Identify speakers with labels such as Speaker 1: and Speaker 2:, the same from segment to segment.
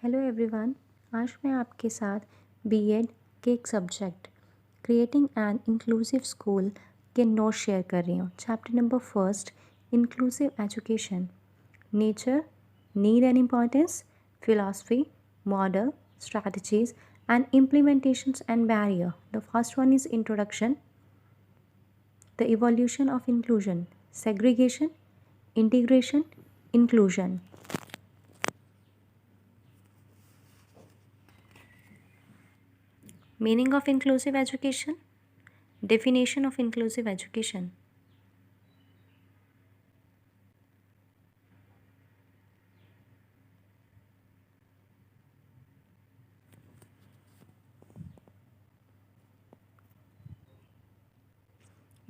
Speaker 1: Hello everyone. आज मैं आपके साथ बीएड के एक subject creating an inclusive school के नोट शेयर कर रही हूँ। Chapter number first, inclusive education, nature, need and importance, philosophy, model, strategies and implementations and barrier. The first one is introduction, the evolution of inclusion, segregation, integration, inclusion. Meaning of inclusive education, definition of inclusive education.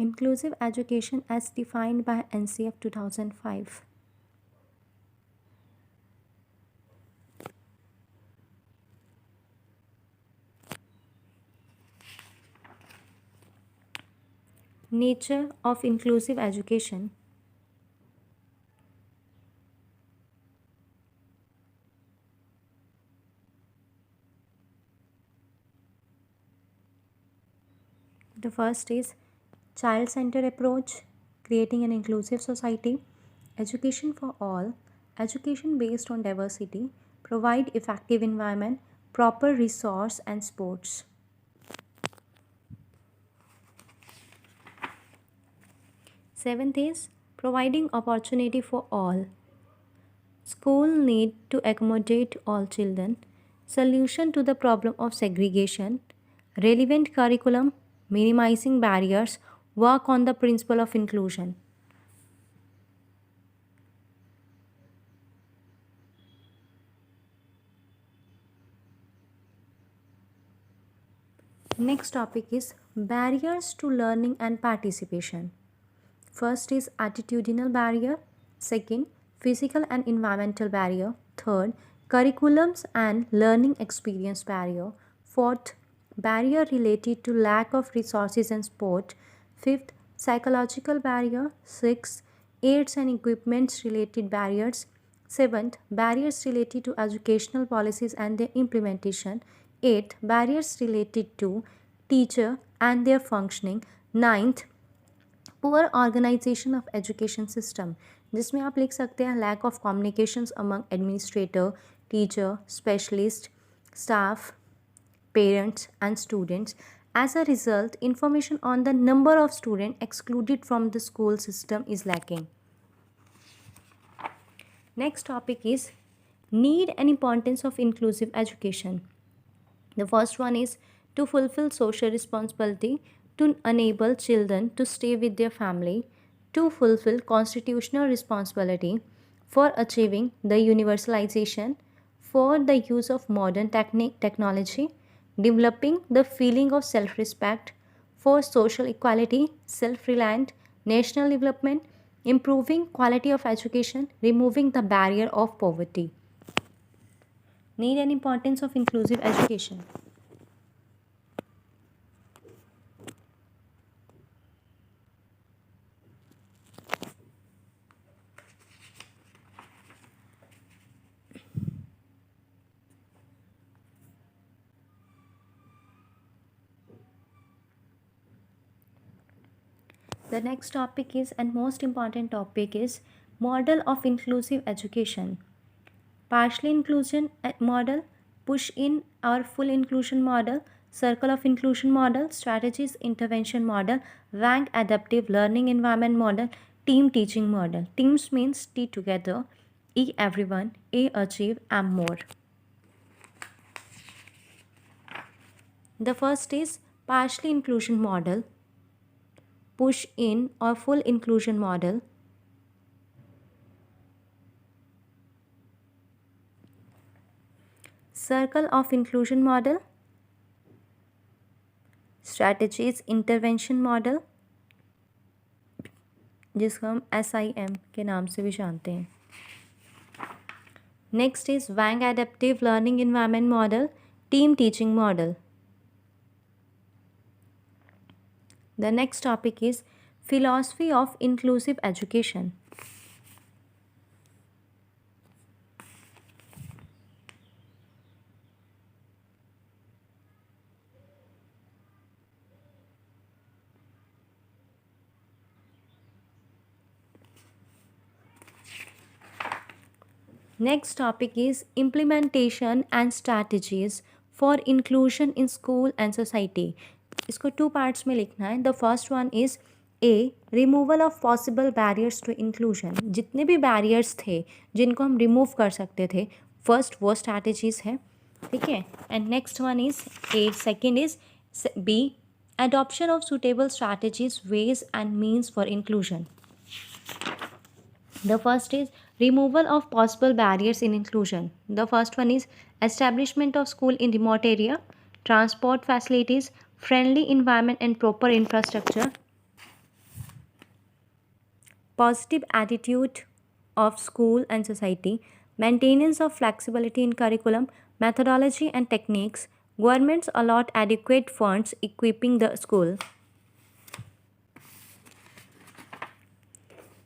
Speaker 1: Inclusive education as defined by NCF 2005. Nature of inclusive education. The first is child-centered approach, creating an inclusive society, education for all, education based on diversity, provide effective environment, proper resource and sports. Seventh is providing opportunity for all. School need to accommodate all children. Solution to the problem of segregation. Relevant curriculum. Minimizing barriers. Work on the principle of inclusion. Next topic is barriers to learning and participation. First is attitudinal barrier. Second, physical and environmental barrier. Third, curriculums and learning experience barrier. Fourth, barrier related to lack of resources and support. Fifth, psychological barrier. Sixth, aids and equipments related barriers. Seventh, barriers related to educational policies and their implementation. Eighth, barriers related to teacher and their functioning. Ninth, poor organisation of education system, जिसमें आप लिख सकते हैं lack of communications among administrator, teacher, specialist, staff, parents and students. As a result, information on the number of students excluded from the school system is lacking. Next topic is need and importance of inclusive education. The first one is to fulfill social responsibility, to enable children to stay with their family, to fulfill constitutional responsibility for achieving the universalization, for the use of modern technology, developing the feeling of self-respect, for social equality, self-reliant, national development, improving quality of education, removing the barrier of poverty. Need and importance of inclusive education. The next topic is, and most important topic is, model of inclusive education. Partial inclusion model, push-in or full inclusion model, circle of inclusion model, strategies intervention model, rank adaptive learning environment model, team teaching model. Teams means T together, E everyone, A achieve, M more. The first is partial inclusion model, push-in or full inclusion model. Circle of inclusion model, strategies intervention model, जिसको हम SIM के नाम से भी जानते हैं. Next is Wang adaptive learning environment model, team teaching model. The next topic is philosophy of inclusive education. Next topic is implementation and strategies for inclusion in school and society. इसको two parts में लिखना है. The first one is a removal of possible barriers to inclusion. जितने भी barriers थे जिनको हम remove कर सकते थे, फर्स्ट वो स्ट्रैटेजीज है. ठीक है. And next one is A. Second is B adoption of suitable strategies, ways and means for inclusion. The first is removal of possible barriers in inclusion. The first one is establishment of school in remote area, transport facilities, friendly environment and proper infrastructure, positive attitude of school and society, maintenance of flexibility in curriculum, methodology and techniques, governments allot adequate funds equipping the school.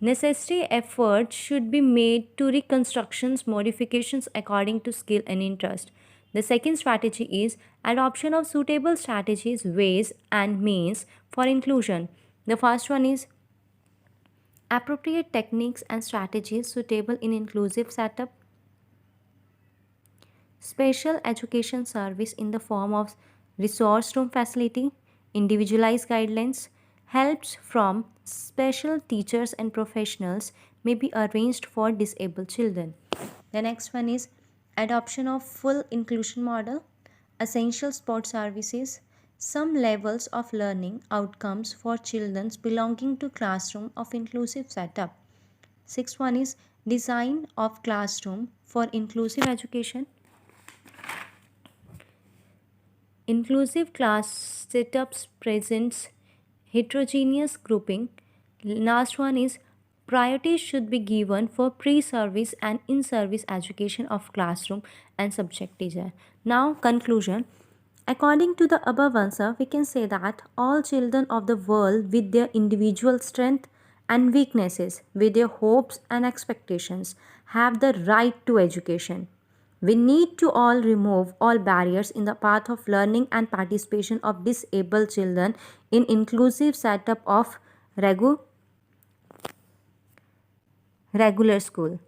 Speaker 1: Necessary efforts should be made to reconstructions, modifications according to skill and interest. The second strategy is adoption of suitable strategies, ways and means for inclusion. The first one is appropriate techniques and strategies suitable in inclusive setup. Special education service in the form of resource room facility, individualized guidelines, helps from special teachers and professionals may be arranged for disabled children. The next one is adoption of full inclusion model, essential sport services, some levels of learning outcomes for children belonging to classroom of inclusive setup. Sixth one is design of classroom for inclusive education. Inclusive class setups presents heterogeneous grouping. Last one is priority should be given for pre-service and in-service education of classroom and subject teacher. Now conclusion. According to the above answer, we can say that all children of the world with their individual strength and weaknesses, with their hopes and expectations, have the right to education. We need to all remove all barriers in the path of learning and participation of disabled children in inclusive setup of regular school.